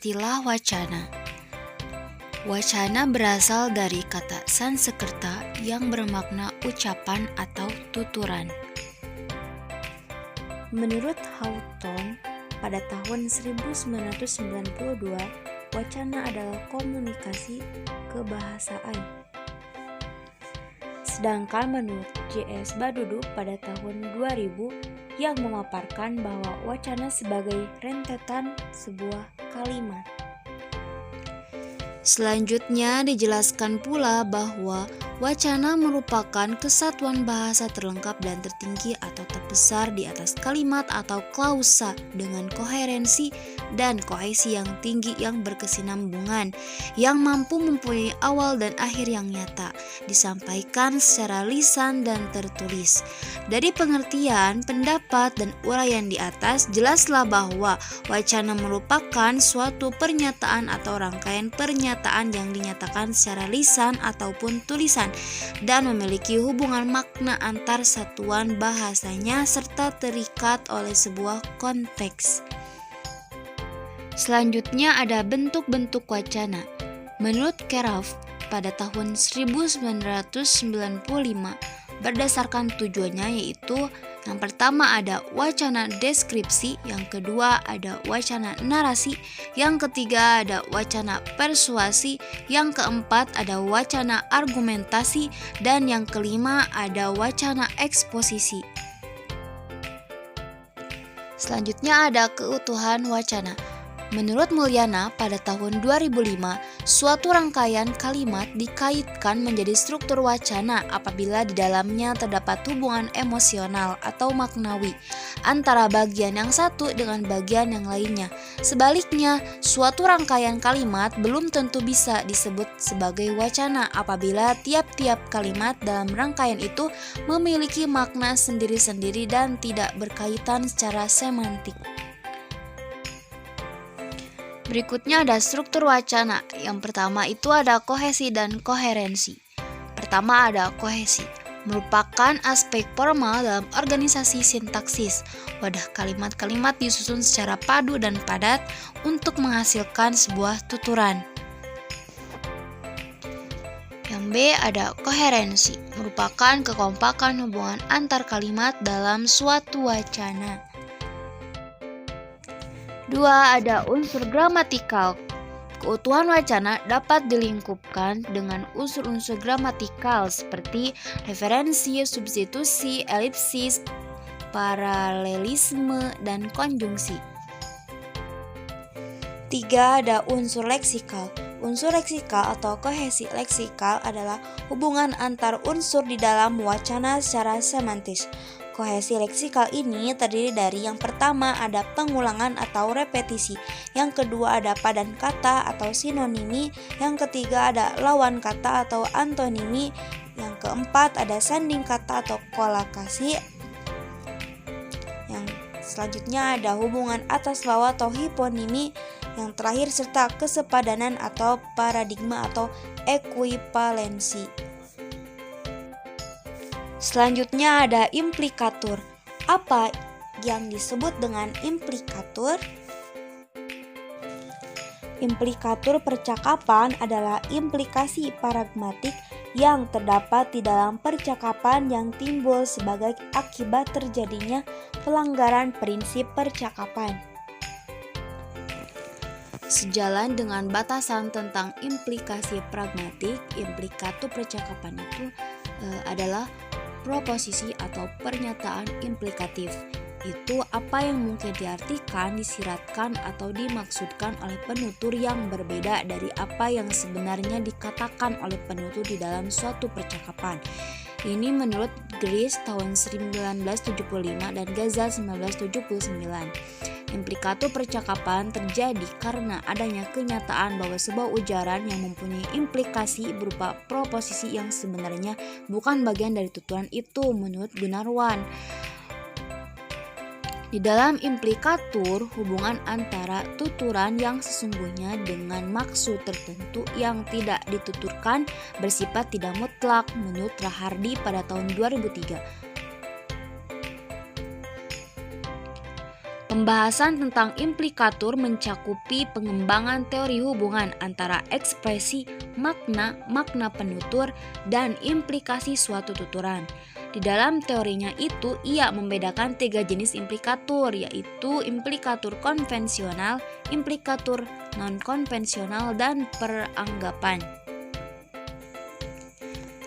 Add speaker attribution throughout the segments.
Speaker 1: Istilah wacana. Wacana berasal dari kata Sanskerta yang bermakna ucapan atau tuturan. Menurut Hawthorne, pada tahun 1992, wacana adalah komunikasi kebahasaan. Sedangkan menurut J.S. Badudu pada tahun 2000 yang memaparkan bahwa wacana sebagai rentetan sebuah kalimat. Selanjutnya dijelaskan pula bahwa wacana merupakan kesatuan bahasa terlengkap dan tertinggi atau terbesar di atas kalimat atau klausa dengan koherensi dan kohesi yang tinggi yang berkesinambungan, yang mampu mempunyai awal dan akhir yang nyata, disampaikan secara lisan dan tertulis. Dari pengertian, pendapat, dan uraian di atas, jelaslah bahwa wacana merupakan suatu pernyataan atau rangkaian pernyataan yang dinyatakan secara lisan ataupun tulisan dan memiliki hubungan makna antar satuan bahasanya serta terikat oleh sebuah konteks. Selanjutnya ada bentuk-bentuk wacana. Menurut Kraft pada tahun 1995 berdasarkan tujuannya, yaitu yang pertama ada wacana deskripsi, yang kedua ada wacana narasi, yang ketiga ada wacana persuasi, yang keempat ada wacana argumentasi, dan yang kelima ada wacana eksposisi. Selanjutnya ada keutuhan wacana. Menurut Mulyana pada tahun 2005, suatu rangkaian kalimat dikaitkan menjadi struktur wacana apabila di dalamnya terdapat hubungan emosional atau maknawi antara bagian yang satu dengan bagian yang lainnya. Sebaliknya, suatu rangkaian kalimat belum tentu bisa disebut sebagai wacana apabila tiap-tiap kalimat dalam rangkaian itu memiliki makna sendiri-sendiri dan tidak berkaitan secara semantik. Berikutnya ada struktur wacana. Yang pertama itu ada kohesi dan koherensi. Pertama ada kohesi, merupakan aspek formal dalam organisasi sintaksis. Wadah kalimat-kalimat disusun secara padu dan padat untuk menghasilkan sebuah tuturan. Yang B ada koherensi, merupakan kekompakan hubungan antar kalimat dalam suatu wacana. 2. Ada unsur gramatikal. Keutuhan wacana dapat dilingkupkan dengan unsur-unsur gramatikal seperti referensi, substitusi, elipsis, paralelisme, dan konjungsi. 3. Ada unsur leksikal. Unsur leksikal atau kohesi leksikal adalah hubungan antar unsur di dalam wacana secara semantis. Kohesi leksikal ini terdiri dari yang pertama ada pengulangan atau repetisi, yang kedua ada padan kata atau sinonimi, yang ketiga ada lawan kata atau antonimi, yang keempat ada sanding kata atau kolokasi, yang selanjutnya ada hubungan atas bawah atau hiponimi, yang terakhir serta kesepadanan atau paradigma atau ekuivalensi. Selanjutnya ada implikatur. Apa yang disebut dengan implikatur? Implikatur percakapan adalah implikasi pragmatik yang terdapat di dalam percakapan yang timbul sebagai akibat terjadinya pelanggaran prinsip percakapan. Sejalan dengan batasan tentang implikasi pragmatik, implikatur percakapan itu adalah proposisi atau pernyataan implikatif. Itu apa yang mungkin diartikan, disiratkan, atau dimaksudkan oleh penutur yang berbeda dari apa yang sebenarnya dikatakan oleh penutur di dalam suatu percakapan. Ini menurut Grice tahun 1975 dan Gaza 1979. Implikatur percakapan terjadi karena adanya kenyataan bahwa sebuah ujaran yang mempunyai implikasi berupa proposisi yang sebenarnya bukan bagian dari tuturan itu, menurut Gunarwan. Di dalam implikatur, hubungan antara tuturan yang sesungguhnya dengan maksud tertentu yang tidak dituturkan bersifat tidak mutlak, menurut Rahardi pada tahun 2003. Pembahasan tentang implikatur mencakupi pengembangan teori hubungan antara ekspresi, makna, makna penutur, dan implikasi suatu tuturan. Di dalam teorinya itu, ia membedakan 3 jenis implikatur, yaitu implikatur konvensional, implikatur non-konvensional, dan peranggapan.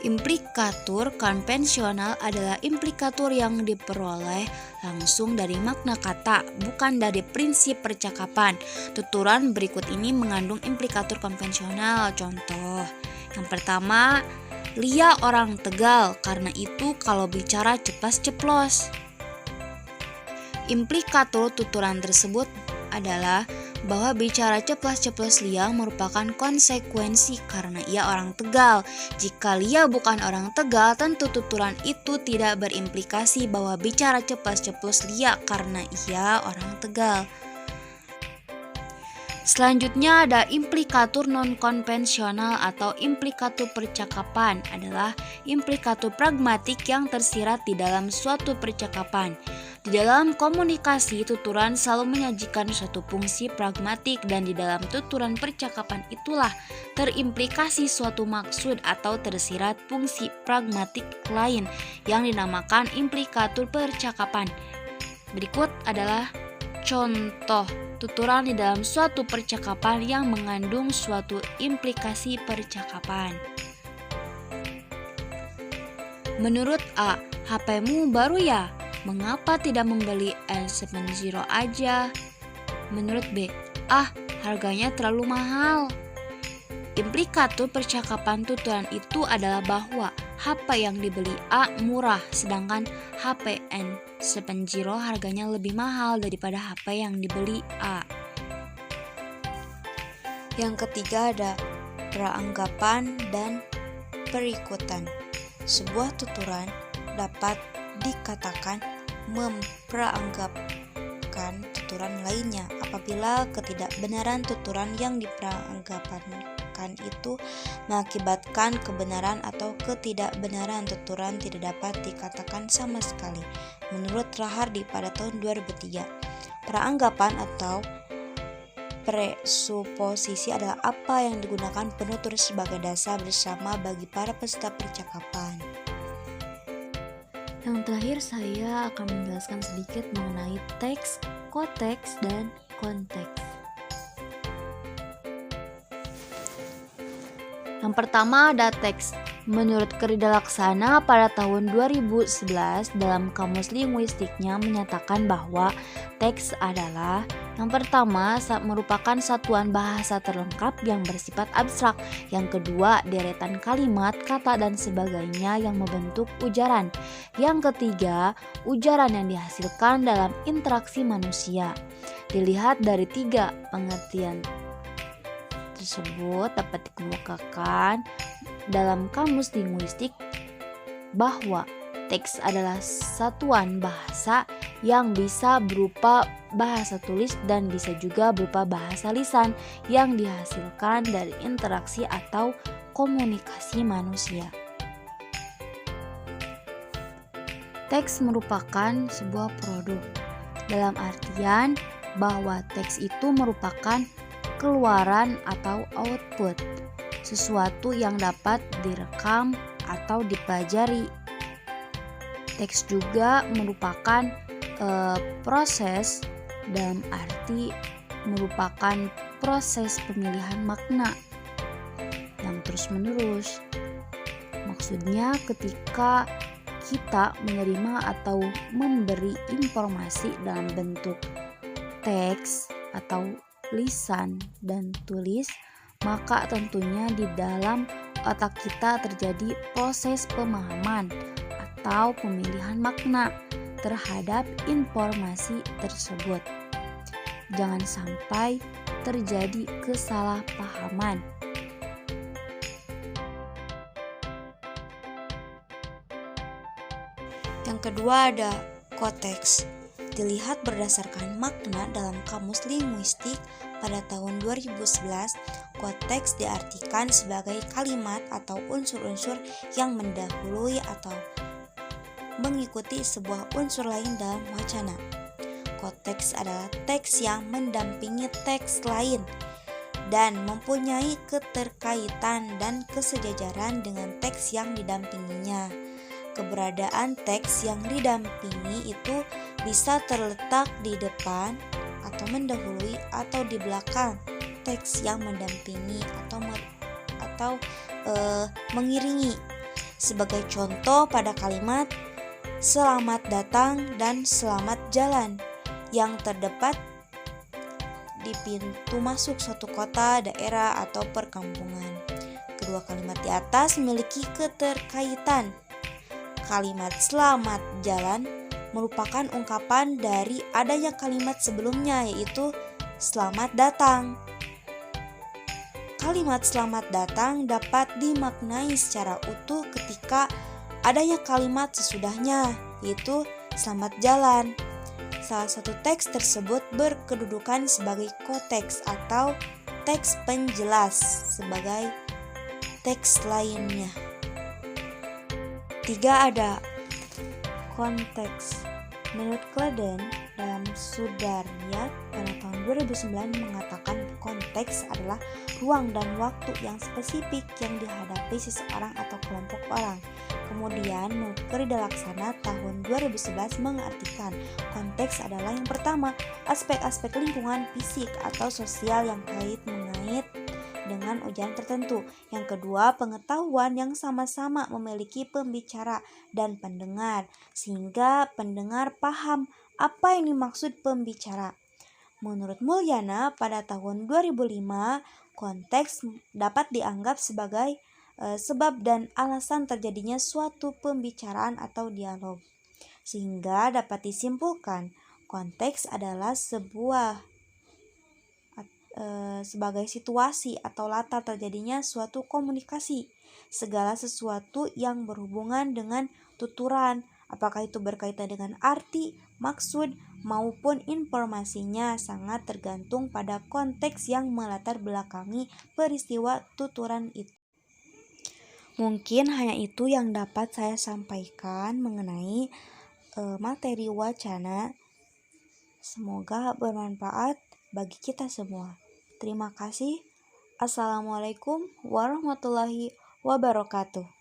Speaker 1: Implikatur konvensional adalah implikatur yang diperoleh langsung dari makna kata, bukan dari prinsip percakapan. Tuturan berikut ini mengandung implikatur konvensional. Contoh, yang pertama, Lia orang Tegal, karena itu kalau bicara ceplas-ceplos. Implikatur tuturan tersebut adalah bahwa bicara ceplas-ceplos Lia merupakan konsekuensi karena ia orang Tegal. Jika Lia bukan orang Tegal, tentu tuturan itu tidak berimplikasi bahwa bicara ceplas-ceplos Lia karena ia orang Tegal. Selanjutnya ada implikatur non-konvensional atau implikatur percakapan, adalah implikatur pragmatik yang tersirat di dalam suatu percakapan. Di dalam komunikasi, tuturan selalu menyajikan suatu fungsi pragmatik, dan di dalam tuturan percakapan itulah terimplikasi suatu maksud atau tersirat fungsi pragmatik lain yang dinamakan implikatur percakapan. Berikut adalah contoh tuturan di dalam suatu percakapan yang mengandung suatu implikasi percakapan. Menurut A, HP-mu baru ya? Mengapa tidak membeli N70 aja? Menurut B, harganya terlalu mahal. Implikatur percakapan tuturan itu adalah bahwa HP yang dibeli A murah, sedangkan HP N70 harganya lebih mahal daripada HP yang dibeli A. Yang ketiga ada peranggapan dan perikutan. Sebuah tuturan dapat dikatakan memperanggapkan tuturan lainnya apabila ketidakbenaran tuturan yang diperanggapan itu mengakibatkan kebenaran atau ketidakbenaran tuturan tidak dapat dikatakan sama sekali. Menurut Rahardi pada tahun 2003, peranggapan atau presuposisi adalah apa yang digunakan penutur sebagai dasar bersama bagi para peserta percakapan. Yang terakhir, saya akan menjelaskan sedikit mengenai teks, koteks, dan konteks. Yang pertama ada teks. Menurut Kerida Laksana pada tahun 2011 dalam Kamus Linguistiknya menyatakan bahwa teks adalah yang pertama merupakan satuan bahasa terlengkap yang bersifat abstrak. Yang kedua, deretan kalimat, kata, dan sebagainya yang membentuk ujaran. Yang ketiga, ujaran yang dihasilkan dalam interaksi manusia. Dilihat dari 3 pengertian tersebut dapat dikemukakan dalam Kamus Linguistik bahwa teks adalah satuan bahasa yang bisa berupa bahasa tulis dan bisa juga berupa bahasa lisan yang dihasilkan dari interaksi atau komunikasi manusia. Teks merupakan sebuah produk dalam artian bahwa teks itu merupakan keluaran atau output, sesuatu yang dapat direkam atau dipelajari. Teks juga merupakan proses dalam arti merupakan proses pemilihan makna yang terus-menerus. Maksudnya ketika kita menerima atau memberi informasi dalam bentuk teks atau lisan dan tulis, maka tentunya di dalam otak kita terjadi proses pemahaman atau pemilihan makna terhadap informasi tersebut. Jangan sampai terjadi kesalahpahaman. Yang kedua ada konteks. Dilihat berdasarkan makna dalam Kamus Linguistik pada tahun 2011, konteks diartikan sebagai kalimat atau unsur-unsur yang mendahului atau mengikuti sebuah unsur lain dalam wacana.
Speaker 2: Konteks adalah teks yang mendampingi teks lain dan mempunyai keterkaitan dan kesejajaran dengan teks yang didampinginya. Keberadaan teks yang didampingi itu bisa terletak di depan atau mendahului atau di belakang teks yang mendampingi atau mengiringi. Sebagai contoh pada kalimat selamat datang dan selamat jalan yang terdapat di pintu masuk suatu kota, daerah, atau perkampungan. Kedua kalimat di atas memiliki keterkaitan. Kalimat selamat jalan merupakan ungkapan dari adanya kalimat sebelumnya, yaitu selamat datang. Kalimat selamat datang dapat dimaknai secara utuh ketika adanya kalimat sesudahnya, yaitu selamat jalan. Salah satu teks tersebut berkedudukan sebagai konteks atau teks penjelas sebagai teks lainnya. 3 ada konteks. Menurut Claden dalam Sudaryat pada tahun 2009 mengatakan konteks adalah ruang dan waktu yang spesifik yang dihadapi seseorang atau kelompok orang. Kemudian menurut Kerida Laksana tahun 2011 mengartikan konteks adalah yang pertama, aspek-aspek lingkungan fisik atau sosial yang mengait dengan ujian tertentu. Yang kedua, pengetahuan yang sama-sama memiliki pembicara dan pendengar, sehingga pendengar paham apa yang dimaksud pembicara. Menurut Mulyana pada tahun 2005, konteks dapat dianggap sebagai sebab dan alasan terjadinya suatu pembicaraan atau dialog. Sehingga dapat disimpulkan, konteks adalah sebagai situasi atau latar terjadinya suatu komunikasi. Segala sesuatu yang berhubungan dengan tuturan, apakah itu berkaitan dengan arti, maksud, maupun informasinya sangat tergantung pada konteks yang melatar belakangi peristiwa tuturan itu. Mungkin hanya itu yang dapat saya sampaikan mengenai materi wacana. Semoga bermanfaat bagi kita semua. Terima kasih. Assalamualaikum warahmatullahi wabarakatuh.